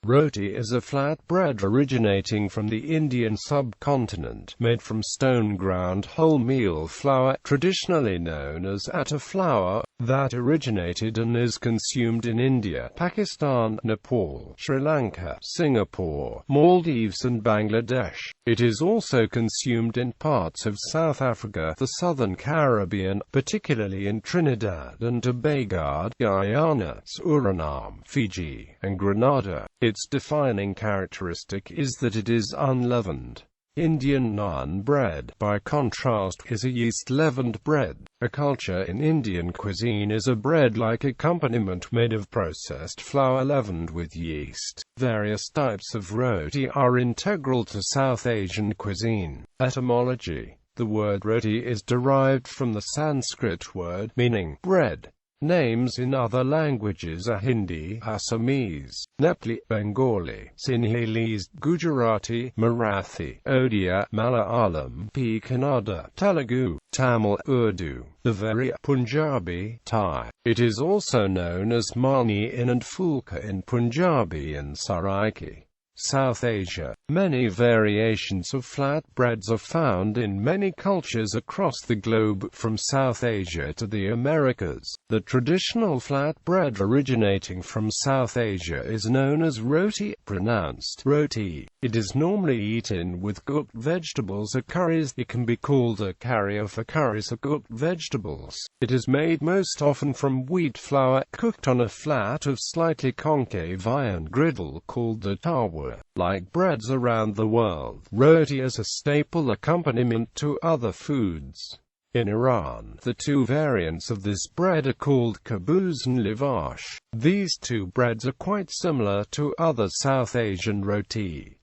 Roti is a flat bread originating from the Indian subcontinent, made from stone-ground wholemeal flour, traditionally known as atta flour, that originated and is consumed in India, Pakistan, Nepal, Sri Lanka, Singapore, Maldives and Bangladesh. It is also consumed in parts of South Africa, the Southern Caribbean, particularly in Trinidad and Tobago, Guyana, Suriname, Fiji, and Grenada. Its defining characteristic is that it is unleavened. Indian naan bread, by contrast, is a yeast-leavened bread. A culture in Indian cuisine is a bread-like accompaniment made of processed flour leavened with yeast. Various types of roti are integral to South Asian cuisine. Etymology: the word roti is derived from the Sanskrit word meaning bread. Names in other languages are Hindi, Assamese, Nepali, Bengali, Sinhalese, Gujarati, Marathi, Odia, Malayalam, Kannada, Telugu, Tamil, Urdu, Bavaria, Punjabi, Thai. It is also known as Mani in and Fulka in Punjabi and Saraiki. South Asia. Many variations of flatbreads are found in many cultures across the globe, from South Asia to the Americas. The traditional flatbread originating from South Asia is known as roti, pronounced roti. It is normally eaten with cooked vegetables or curries. It can be called a carrier for curries or cooked vegetables. It is made most often from wheat flour, cooked on a flat of slightly concave iron griddle called the tawa. Like breads around the world, roti is a staple accompaniment to other foods. In Iran, the two variants of this bread are called kabuz and lavash. These two breads are quite similar to other South Asian roti.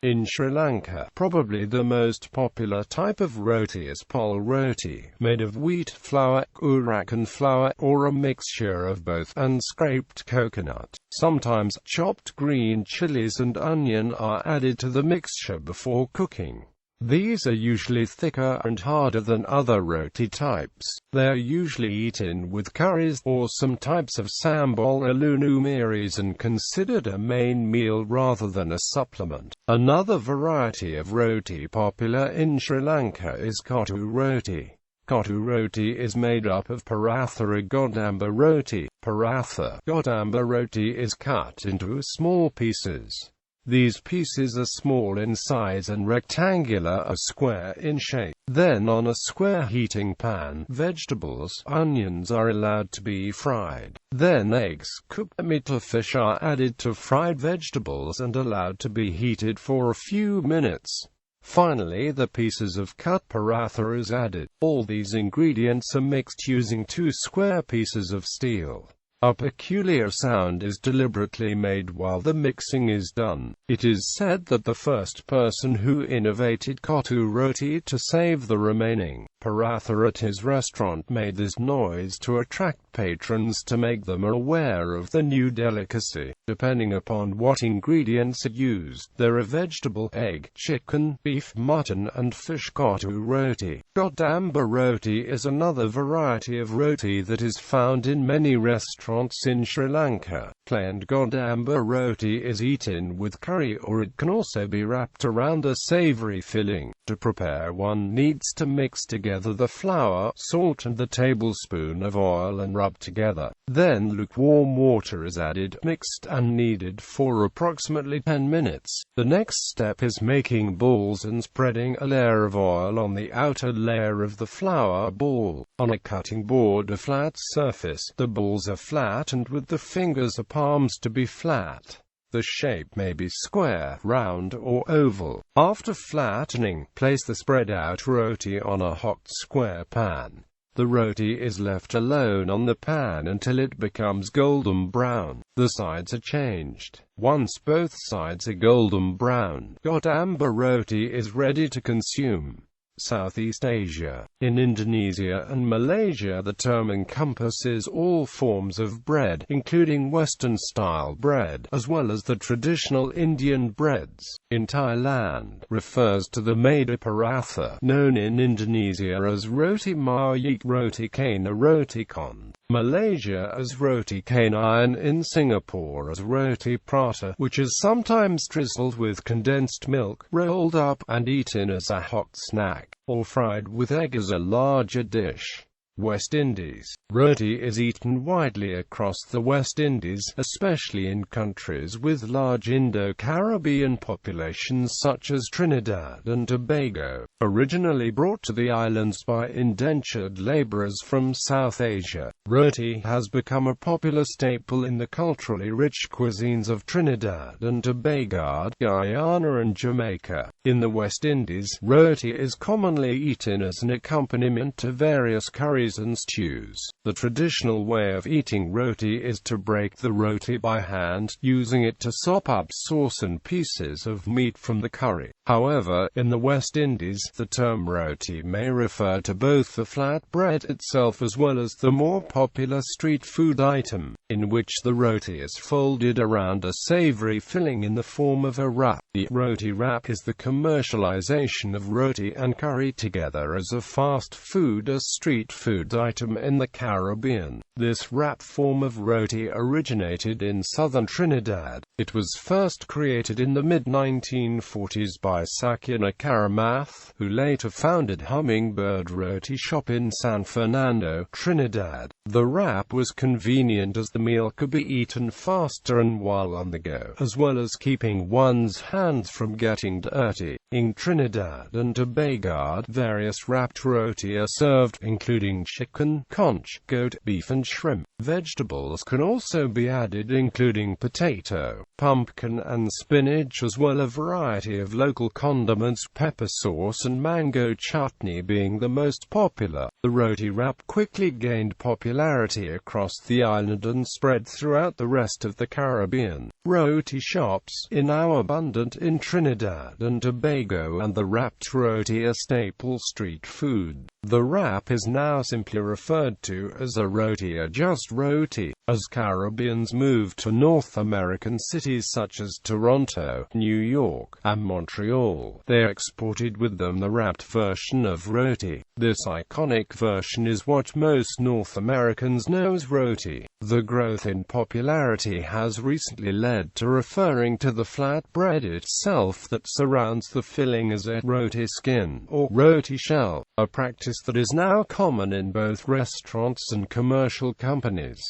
In Sri Lanka, probably the most popular type of roti is pol roti, made of wheat flour, urakan flour, or a mixture of both, and scraped coconut. Sometimes, chopped green chilies and onion are added to the mixture before cooking. These are usually thicker and harder than other roti types. They are usually eaten with curries, or some types of sambal or lunumiris, and considered a main meal rather than a supplement. Another variety of roti popular in Sri Lanka is kottu roti. Kottu roti is made up of paratha or godamba roti. Paratha, godamba roti is cut into small pieces. These pieces are small in size and rectangular or square in shape. Then on a square heating pan, vegetables, onions are allowed to be fried. Then eggs, cooked meat or fish are added to fried vegetables and allowed to be heated for a few minutes. Finally, the pieces of cut paratha is added. All these ingredients are mixed using two square pieces of steel. A peculiar sound is deliberately made while the mixing is done. It is said that the first person who innovated kottu roti to save the remaining paratha at his restaurant made this noise to attract patrons to make them aware of the new delicacy. Depending upon what ingredients are used, there are vegetable, egg, chicken, beef, mutton, and fish kottu roti. Godamba roti is another variety of roti that is found in many restaurants in Sri Lanka. Plain godamba roti is eaten with curry, or it can also be wrapped around a savory filling. To prepare, one needs to mix together the flour, salt and the tablespoon of oil and rub together. Then lukewarm water is added, mixed and kneaded for approximately 10 minutes. The next step is making balls and spreading a layer of oil on the outer layer of the flour ball. On a cutting board, a flat surface, the balls are flattened with the fingers or palms to be flat. The shape may be square, round, or oval. After flattening, place the spread out roti on a hot square pan. The roti is left alone on the pan until it becomes golden brown. The sides are changed. Once both sides are golden brown, godamba roti is ready to consume. Southeast Asia. In Indonesia and Malaysia, the term encompasses all forms of bread, including Western-style bread, as well as the traditional Indian breads. In Thailand, refers to the made paratha, known in Indonesia as roti mayik, roti cane or roti con. Malaysia as roti canai, in Singapore as roti prata, which is sometimes drizzled with condensed milk, rolled up, and eaten as a hot snack, or fried with egg as a larger dish. West Indies. Roti is eaten widely across the West Indies, especially in countries with large Indo-Caribbean populations such as Trinidad and Tobago. Originally brought to the islands by indentured laborers from South Asia, roti has become a popular staple in the culturally rich cuisines of Trinidad and Tobago, Guyana and Jamaica. In the West Indies, roti is commonly eaten as an accompaniment to various curries and stews. The traditional way of eating roti is to break the roti by hand, using it to sop up sauce and pieces of meat from the curry. However, in the West Indies, the term roti may refer to both the flat bread itself as well as the more popular street food item, in which the roti is folded around a savory filling in the form of a wrap. The roti wrap is the commercialization of roti and curry together as a fast food or street food item in the Caribbean. This wrap form of roti originated in southern Trinidad. It was first created in the mid-1940s by Sakina Karamath, who later founded Hummingbird Roti Shop in San Fernando, Trinidad. The wrap was convenient as the meal could be eaten faster and while on the go, as well as keeping one's hands from getting dirty. In Trinidad and Tobago, various wrapped roti are served, including chicken, conch, goat, beef and shrimp. Vegetables can also be added, including potato, pumpkin and spinach, as well as a variety of local condiments, pepper sauce and mango chutney being the most popular. The roti wrap quickly gained popularity across the island and spread throughout the rest of the Caribbean. Roti shops are now abundant in Trinidad and Tobago, and the wrapped roti are staple street food. The wrap is now simply referred to as a roti or just roti. As Caribbeans moved to North American cities such as Toronto, New York, and Montreal, they exported with them the wrapped version of roti. This iconic version is what most North Americans know as roti. The growth in popularity has recently led to referring to the flat bread itself that surrounds the filling as a roti skin, or roti shell, a practice that is now common in both restaurants and commercial companies.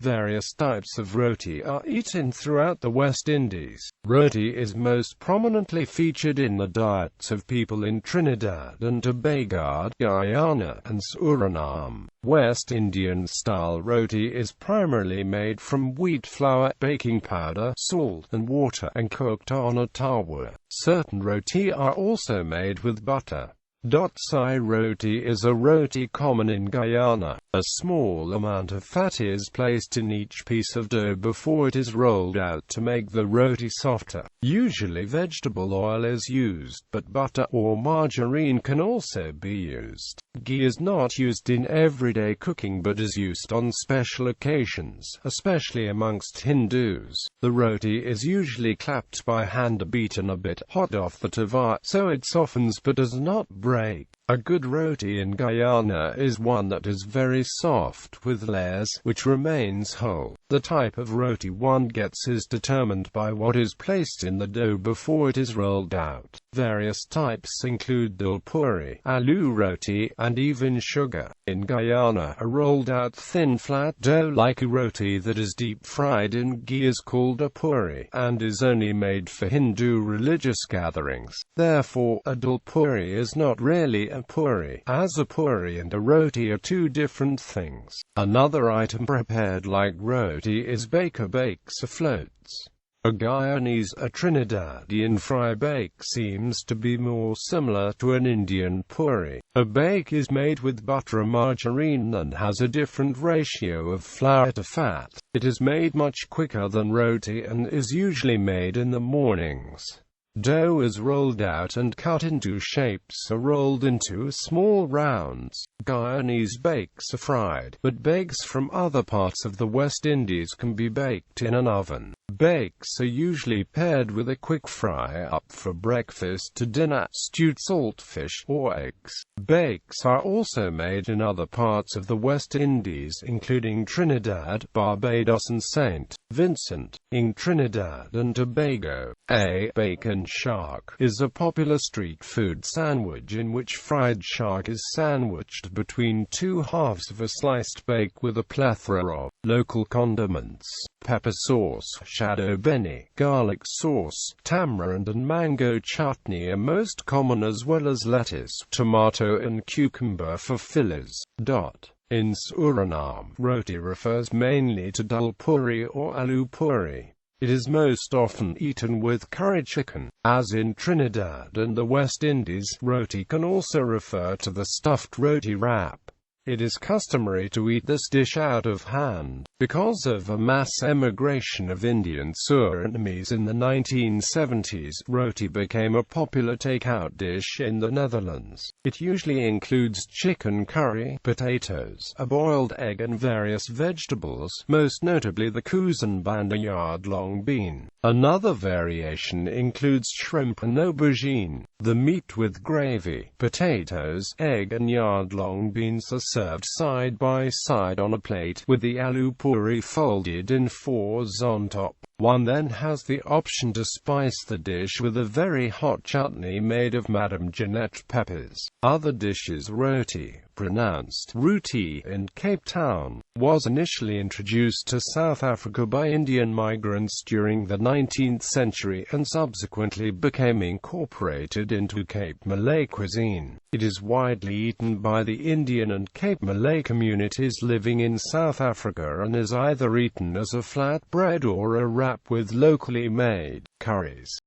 Various types of roti are eaten throughout the West Indies. Roti is most prominently featured in the diets of people in Trinidad and Tobago, Guyana, and Suriname. West Indian-style roti is primarily made from wheat flour, baking powder, salt, and water, and cooked on a tawa. Certain roti are also made with butter. Sai roti is a roti common in Guyana. A small amount of fat is placed in each piece of dough before it is rolled out to make the roti softer. Usually vegetable oil is used, but butter or margarine can also be used. Ghee is not used in everyday cooking but is used on special occasions, especially amongst Hindus. The roti is usually clapped by hand or beaten a bit hot off the tawa, so it softens but does not break. A good roti in Guyana is one that is very soft, with layers, which remains whole. The type of roti one gets is determined by what is placed in the dough before it is rolled out. Various types include dal puri, aloo roti, and even sugar. In Guyana, a rolled-out thin flat dough-like roti that is deep-fried in ghee is called a puri, and is only made for Hindu religious gatherings. Therefore, a dal puri is not really a puri, as a puri and a roti are two different things. Another item prepared like roti is baker bakes or floats. A Guyanese or Trinidadian fry bake seems to be more similar to an Indian puri. A bake is made with butter or margarine and has a different ratio of flour to fat. It is made much quicker than roti and is usually made in the mornings. Dough is rolled out and cut into shapes or rolled into small rounds. Guyanese bakes are fried, but bakes from other parts of the West Indies can be baked in an oven. Bakes are usually paired with a quick fry-up for breakfast to dinner, stewed saltfish, or eggs. Bakes are also made in other parts of the West Indies, including Trinidad, Barbados and St. Vincent. In Trinidad and Tobago, a bacon shark is a popular street food sandwich in which fried shark is sandwiched between two halves of a sliced bake with a plethora of local condiments. Pepper sauce, shadow beni, garlic sauce, tamarind and mango chutney are most common, as well as lettuce, tomato and cucumber for fillers. In Suriname, roti refers mainly to dal puri or aloo puri. It is most often eaten with curry chicken. As in Trinidad and the West Indies, roti can also refer to the stuffed roti wrap. It is customary to eat this dish out of hand. Because of a mass emigration of Indian Surinamese in the 1970s, roti became a popular takeout dish in the Netherlands. It usually includes chicken curry, potatoes, a boiled egg and various vegetables, most notably the koozenband, and a yard-long bean. Another variation includes shrimp and aubergine. The meat with gravy, potatoes, egg and yard-long beans are served side by side on a plate, with the aloo puri folded in fours on top. One then has the option to spice the dish with a very hot chutney made of Madame Jeanette peppers. Other dishes. Roti, pronounced Roti in Cape Town, was initially introduced to South Africa by Indian migrants during the 19th century and subsequently became incorporated into Cape Malay cuisine. It is widely eaten by the Indian and Cape Malay communities living in South Africa and is either eaten as a flatbread or a wrap with locally made curries.